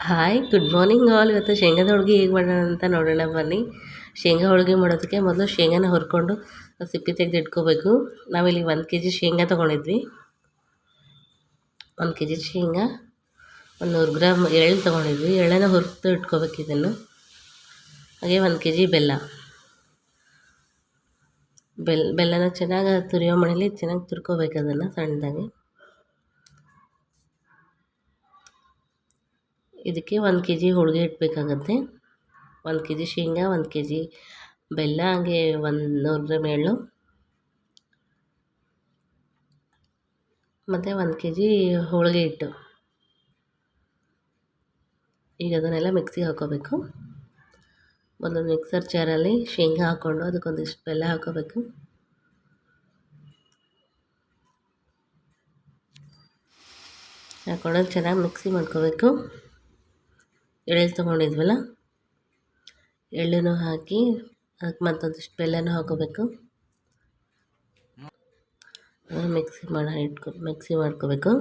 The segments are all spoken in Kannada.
Hi good morning all. ಇವತ್ತು ಶೇಂಗಾದ ಹೋಳ್ಗೆ ಹೇಗೆ ಮಾಡೋಣ ಅಂತ ನೋಡೋಣ ಬನ್ನಿ. ಶೇಂಗಾ ಹೋಳಿಗೆ ಮಾಡೋದಕ್ಕೆ ಮೊದಲು ಶೇಂಗಾನ ಹುರ್ಕೊಂಡು ಸಿಪ್ಪೆ ತೆಗೆದು ಇಟ್ಕೋಬೇಕು. ನಾವಿಲ್ಲಿ 1 ಕೆ ಜಿ ಶೇಂಗಾ ತೊಗೊಂಡಿದ್ವಿ. 1 ಕೆ ಜಿ ಶೇಂಗಾ, ಒಂದು 100 ಗ್ರಾಮ್ ಎಳ್ಳು ತೊಗೊಂಡಿದ್ವಿ. ಎಳ್ಳನ್ನು ಹುರಿದು ಇಟ್ಕೋಬೇಕು ಇದನ್ನು. ಹಾಗೆ 1 ಕೆ ಜಿ ಬೆಲ್ಲನ ಚೆನ್ನಾಗಿ ತುರಿಯೋ ಮಣೇಲಿ ಚೆನ್ನಾಗಿ ತುರ್ಕೋಬೇಕು ಅದನ್ನು ಸಣ್ಣದಾಗಿ. ಇದಕ್ಕೆ 1 ಕೆ ಜಿ ಹೋಳಿಗೆ ಇಡಬೇಕಾಗತ್ತೆ. 1 ಕೆ ಜಿ ಶೇಂಗಾ, 1 ಕೆ ಜಿ ಬೆಲ್ಲ, ಹಾಗೆ 100 ಗ್ರಾಮ್ ಎಳ್ಳು ಮತ್ತು 1 ಕೆ ಜಿ ಹೋಳಿಗೆ ಹಿಟ್ಟು. ಈಗ ಅದನ್ನೆಲ್ಲ ಮಿಕ್ಸಿಗೆ ಹಾಕ್ಕೋಬೇಕು. ಮೊದಲು ಮಿಕ್ಸರ್ ಜಾರಲ್ಲಿ ಶೇಂಗಾ ಹಾಕ್ಕೊಂಡು ಅದಕ್ಕೊಂದಿಷ್ಟು ಬೆಲ್ಲ ಹಾಕ್ಕೋಬೇಕು. ಹಾಕ್ಕೊಂಡು ಚೆನ್ನಾಗಿ ಮಿಕ್ಸಿ ಮಾಡ್ಕೋಬೇಕು. ಎಳ್ಳು ತೊಗೊಂಡಿದ್ವಲ್ಲ, ಎಳ್ಳನ್ನು ಹಾಕಿ ಅದಕ್ಕೆ ಮತ್ತೊಂದಿಷ್ಟು ಬೆಲ್ಲನೂ ಹಾಕ್ಕೋಬೇಕು. ಮಿಕ್ಸಿ ಮಾಡ್ಕೋಬೇಕು.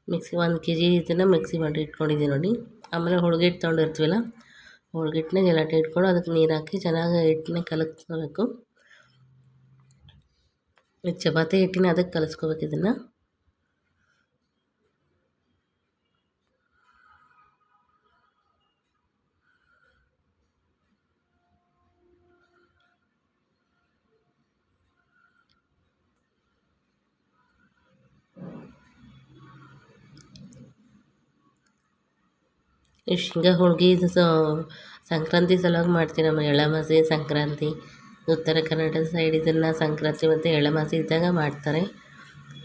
1 ಕೆ ಜಿ ಇದನ್ನು ಮಿಕ್ಸಿ ಮಾಡಿ ಇಟ್ಕೊಂಡಿದ್ದೀನಿ ನೋಡಿ. ಆಮೇಲೆ ಹೋಳಿಗೆ ಹಿಟ್ಟು ತೊಗೊಂಡಿರ್ತೀವಲ್ಲ, ಹೋಳಿಗೆ ಹಿಟ್ಟನ್ನ ಗಲಾಟೆ ಇಟ್ಕೊಂಡು ಅದಕ್ಕೆ ನೀರು ಹಾಕಿ ಚೆನ್ನಾಗಿ ಹಿಟ್ಟನ್ನ ಕಲಸ್ಕೋಬೇಕು. ಚಪಾತಿ ಹಿಟ್ಟಿನ ಅದಕ್ಕೆ ಕಲಿಸ್ಕೋಬೇಕು ಇದನ್ನು. ಈ ಶೇಂಗಾ ಹೋಳ್ಗೆ ಇದು ಸಂಕ್ರಾಂತಿ ಸಲುವಾಗಿ ಮಾಡ್ತೀವಿ. ನಮ್ಮ ಎಳ್ಳಮಾವಾಸ್ಯೆ ಸಂಕ್ರಾಂತಿ, ಉತ್ತರ ಕನ್ನಡ ಸೈಡ್ ಇದನ್ನು ಸಂಕ್ರಾಂತಿ ಮತ್ತು ಎಳ್ಳಮಾವಾಸ್ಯೆ ಇದ್ದಾಗ ಮಾಡ್ತಾರೆ.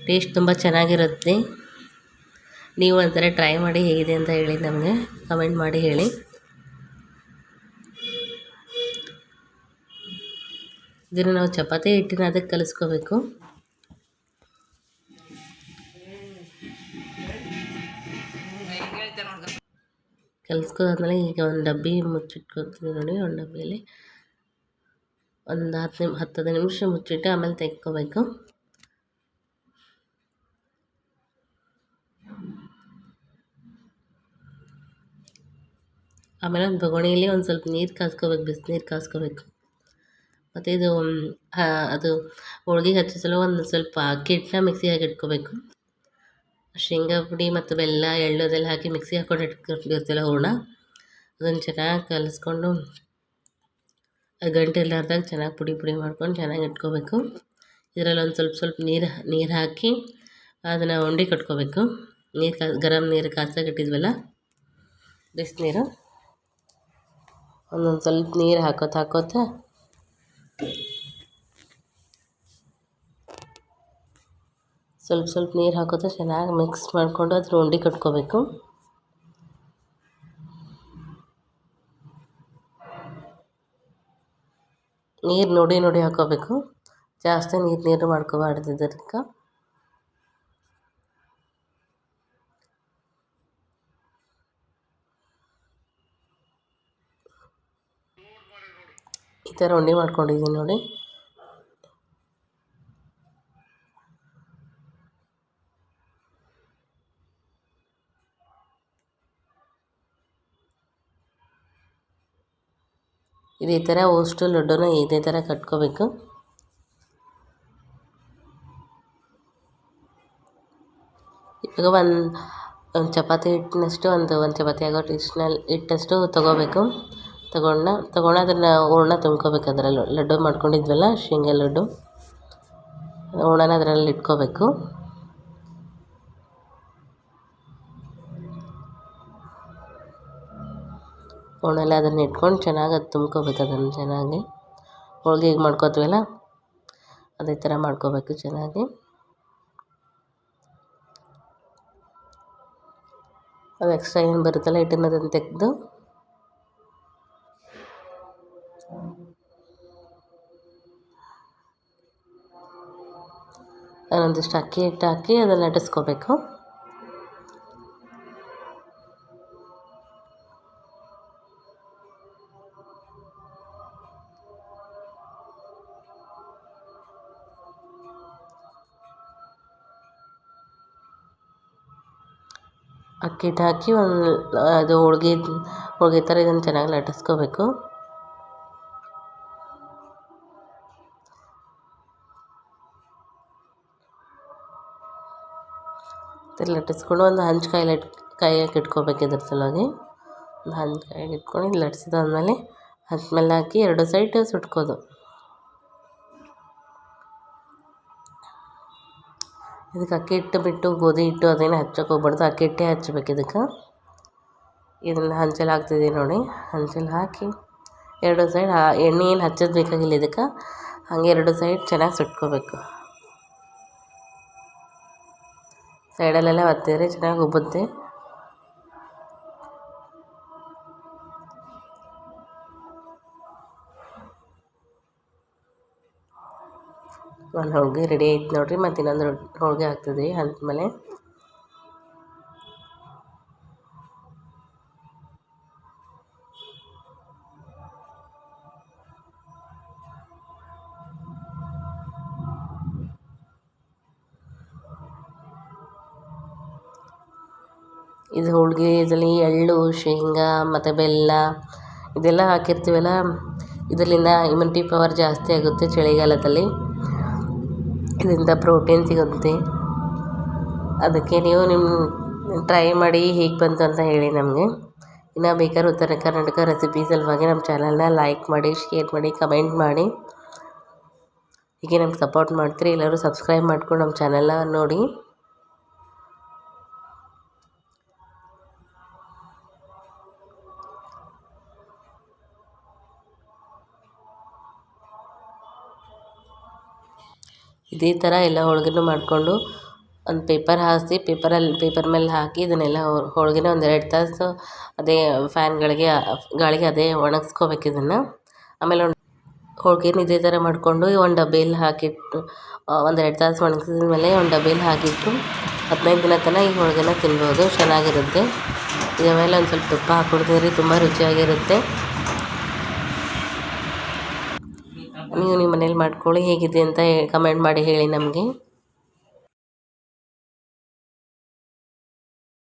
ಟೇಸ್ಟ್ ತುಂಬ ಚೆನ್ನಾಗಿರುತ್ತೆ. ನೀವು ಒಂಥರ ಟ್ರೈ ಮಾಡಿ ಹೇಗಿದೆ ಅಂತ ಹೇಳಿ ನಮಗೆ ಕಮೆಂಟ್ ಮಾಡಿ ಹೇಳಿ. ಇದನ್ನು ನಾವು ಚಪಾತಿ ಹಿಟ್ಟಿನ ಅದಕ್ಕೆ ಕಲಿಸ್ಕೋಬೇಕು. ಕಲಿಸ್ಕೋದಾದ್ಮೇಲೆ ಈಗ ಒಂದು ಡಬ್ಬಿ ಮುಚ್ಚಿಟ್ಕೊಳ್ತೀವಿ ನೋಡಿ. ಒಂದು ಡಬ್ಬಿಯಲ್ಲಿ ಒಂದು 10 ನಿಮಿಷ ಮುಚ್ಚಿಟ್ಟು ಆಮೇಲೆ ತೆಗ್ಕೋಬೇಕು. ಆಮೇಲೆ ಒಂದು ಬೊಗಣೆಯಲ್ಲಿ ಒಂದು ಸ್ವಲ್ಪ ನೀರು ಕಾಸ್ಕೋಬೇಕು, ಬಿಸಿನೀರು ಕಾಸ್ಕೋಬೇಕು. ಮತ್ತು ಇದು ಅದು ಹೋಳ್ಗೆಗೆ ಹಚ್ಚಿಸಲು ಒಂದು ಸ್ವಲ್ಪ ಅಕ್ಕಿ ಹಿಟ್ಟನ್ನ ಮಿಕ್ಸಿಯಾಗಿ ಇಟ್ಕೋಬೇಕು. ಶೇಂಗಾ ಪುಡಿ ಮತ್ತು ಬೆಲ್ಲ, ಎಳ್ಳು ಅದೆಲ್ಲ ಹಾಕಿ ಮಿಕ್ಸಿ ಹಾಕ್ಕೊಂಡು ಇಟ್ಕೊಂಡಿರ್ತೀವಲ್ಲ ಹೂರಣ, ಅದನ್ನು ಚೆನ್ನಾಗಿ ಕಲಿಸ್ಕೊಂಡು ಅದು ಗಂಟು ಇರಲಾರ್ದಾಗ ಚೆನ್ನಾಗಿ ಪುಡಿ ಮಾಡ್ಕೊಂಡು ಚೆನ್ನಾಗಿ ಇಟ್ಕೋಬೇಕು. ಇದರಲ್ಲಿ ಒಂದು ಸ್ವಲ್ಪ ನೀರು ಹಾಕಿ ಅದನ್ನು ಉಂಡೆ ಕಟ್ಕೋಬೇಕು. ಗರಂ ನೀರು ಕಾಯ್ಸಕ್ಕೆ ಇಟ್ಟಿದ್ವಲ್ಲ, ಬಿಸಿನೀರು, ಒಂದೊಂದು ಸ್ವಲ್ಪ ನೀರು ಹಾಕೋತಾ ಸ್ವಲ್ಪ ನೀರು ಹಾಕೋತಾ ಚೆನ್ನಾಗಿ ಮಿಕ್ಸ್ ಮಾಡಿಕೊಂಡು ಅದ್ರ ಉಂಡೆ ಕಟ್ಕೋಬೇಕು. ನೀರು ನೋಡಿ ಹಾಕೋಬೇಕು. ಜಾಸ್ತಿ ನೀರು ಮಾಡ್ಕೋಬಾರ್ದು ಇದಕ್ಕೆ. ಈ ಥರ ಉಂಡೆ ಮಾಡ್ಕೊಂಡಿದ್ದೀನಿ ನೋಡಿ. ಇದೇ ಥರ ಅಷ್ಟು ಲಡ್ಡುನ ಇದೇ ಥರ ಕಟ್ಕೋಬೇಕು. ಇವಾಗ ಒಂದು ಚಪಾತಿ ಹಿಟ್ಟಿನಷ್ಟು ಒಂದು ಚಪಾತಿ ಆಗೋ ಹಿಟ್ಟಷ್ಟು ತೊಗೋಬೇಕು. ತಗೊಂಡು ಅದನ್ನು ಹೂರಣ ತುಂಬ್ಕೋಬೇಕು. ಅದರಲ್ಲಿ ಲಡ್ಡು ಮಾಡ್ಕೊಂಡಿದ್ವಲ್ಲ ಶೇಂಗಾ ಲಡ್ಡು, ಹೂರಣನ ಅದರಲ್ಲಿ ಇಟ್ಕೋಬೇಕು. ಹೂರಣೆಲ್ಲ ಅದನ್ನು ಇಟ್ಕೊಂಡು ಚೆನ್ನಾಗಿ ಅದು ತುಂಬ್ಕೋಬೇಕು. ಅದನ್ನು ಚೆನ್ನಾಗಿ ಹೋಳ್ಗೆ ಹೇಗೆ ಮಾಡ್ಕೋತೀವಲ್ಲ ಅದೇ ಥರ ಮಾಡ್ಕೋಬೇಕು ಚೆನ್ನಾಗಿ. ಅದು ಎಕ್ಸ್ಟ್ರಾ ಏನು ಬರುತ್ತಲ್ಲ ಹಿಟ್ಟನ್ನು ಅದನ್ನು ತೆಗೆದು ಅದೊಂದಿಷ್ಟು ಅಕ್ಕಿ ಹಿಟ್ಟು ಹಾಕಿ ಅದನ್ನು ಲಟ್ಟಿಸ್ಕೋಬೇಕು. ಅಕ್ಕಿ ಹಿಟ್ಟು ಹಾಕಿ ಅದು ಹೋಳಿಗೆ ಥರ ಇದನ್ನು ಚೆನ್ನಾಗಿ ಲಟ್ಟಿಸ್ಕೋಬೇಕು. ಲಟ್ಟಿಸ್ಕೊಂಡು ಒಂದು ಹಂಚು ಕೈಯಾಗಿ ಇಟ್ಕೋಬೇಕು. ಇದ್ರ ಸಲುವಾಗಿ ಒಂದು ಹಂಚು ಕೈಯಾಗಿ ಇಟ್ಕೊಂಡು ಇದು ಲಟ್ಸಿದಾದ್ಮೇಲೆ ಹಂಚು ಮೇಲೆ ಹಾಕಿ 2 ಸೈಡ್ ಸುಟ್ಕೋದು. ಇದಕ್ಕೆ ಅಕ್ಕಿ ಹಿಟ್ಟು ಬಿಟ್ಟು ಗೋಧಿ ಹಿಟ್ಟು ಅದೇನು ಹಚ್ಚಕ್ಕೆ ಹೋಗ್ಬಾರ್ದು, ಅಕ್ಕಿ ಹಿಟ್ಟೇ ಹಚ್ಬೇಕು. ಇದನ್ನು ಹಂಚಲ್ಲಿ ಹಾಕ್ತಿದ್ದೀವಿ ನೋಡಿ. ಹಂಚಲ್ಲಿ ಹಾಕಿ 2 ಸೈಡ್ ಎಣ್ಣೆ ಏನು ಹಚ್ಚೋದು ಬೇಕಾಗಿಲ್ಲ. ಇದಕ್ಕೆ ಹಾಗೆ 2 ಸೈಡ್ ಚೆನ್ನಾಗಿ ಸುಟ್ಕೋಬೇಕು. ಸೈಡಲ್ಲೆಲ್ಲ ಒತ್ತಿದ್ರೆ ಚೆನ್ನಾಗಿ ಉಬ್ಬುತ್ತೆ. ಒಂದು ಹೋಳಿಗೆ ರೆಡಿ ಆಯ್ತು ನೋಡಿರಿ. ಮತ್ತು ಇನ್ನೊಂದು ಹೋಳಿಗೆ ಹಾಕ್ತಿದ್ವಿ ಹಂಚ ಮೇಲೆ. ಇದು ಹೋಳಿಗೆ ಇದರಲ್ಲಿ ಎಳ್ಳು, ಶೇಂಗಾ ಮತ್ತು ಬೆಲ್ಲ ಇದೆಲ್ಲ ಹಾಕಿರ್ತೀವಲ್ಲ, ಇದರಿಂದ ಇಮ್ಯುನಿಟಿ ಪವರ್ ಜಾಸ್ತಿ ಆಗುತ್ತೆ. ಚಳಿಗಾಲದಲ್ಲಿ ಇದರಿಂದ ಪ್ರೋಟೀನ್ ಸಿಗುತ್ತೆ. ಅದಕ್ಕೆ ನೀವು ಟ್ರೈ ಮಾಡಿ ಹೇಗೆ ಬಂತು ಅಂತ ಹೇಳಿ ನಮಗೆ. ಇನ್ನು ಬೇಕಾದ್ರೆ ಉತ್ತರ ಕರ್ನಾಟಕ ರೆಸಿಪಿ ಸಲುವಾಗಿ ನಮ್ಮ ಚಾನಲ್ನ ಲೈಕ್ ಮಾಡಿ, ಶೇರ್ ಮಾಡಿ, ಕಮೆಂಟ್ ಮಾಡಿ. ಹೀಗೆ ನಮ್ಗೆ ಸಪೋರ್ಟ್ ಮಾಡ್ತೀರಿ. ಎಲ್ಲರೂ ಸಬ್ಸ್ಕ್ರೈಬ್ ಮಾಡ್ಕೊಂಡು ನಮ್ಮ ಚಾನಲ್ನ ನೋಡಿ. ಇದೇ ಥರ ಎಲ್ಲ ಹೋಳಿಗೆನೂ ಮಾಡಿಕೊಂಡು ಒಂದು ಪೇಪರ್ ಹಾಸಿ ಪೇಪರ್ ಮೇಲೆ ಹಾಕಿ ಇದನ್ನೆಲ್ಲ ಹೋಳಿಗೆನ ಒಂದು 2 ತಾಸು ಅದೇ ಗಾಳಿಗೆ ಅದೇ ಒಣಗಿಸ್ಕೋಬೇಕು ಇದನ್ನು. ಆಮೇಲೆ ಹೋಳಿಗೆನ ಇದೇ ಥರ ಮಾಡಿಕೊಂಡು ಒಂದು ಡಬ್ಬಿಯಲ್ಲಿ ಹಾಕಿಟ್ಟು ಒಂದು 2 ತಾಸು ಒಣಗಿಸಿದ ಮೇಲೆ ಒಂದು ಡಬ್ಬಿಯಲ್ಲಿ ಹಾಕಿಟ್ಟು 15 ದಿನ ತನಕ ಈ ಹೋಳಿಗೆನ ತಿನ್ಬೋದು. ಚೆನ್ನಾಗಿರುತ್ತೆ. ಇದರ ಮೇಲೆ ಒಂದು ಸ್ವಲ್ಪ ತುಪ್ಪ ಹಾಕ್ಕೊಡ್ತಿದ್ರೆ ತುಂಬ ರುಚಿಯಾಗಿರುತ್ತೆ. ನೀವು ನಿಮ್ಮ ಮನೇಲಿ ಮಾಡ್ಕೊಳ್ಳಿ. ಹೇಗಿದೆ ಅಂತ ಕಮೆಂಟ್ ಮಾಡಿ ಹೇಳಿ ನಮಗೆ.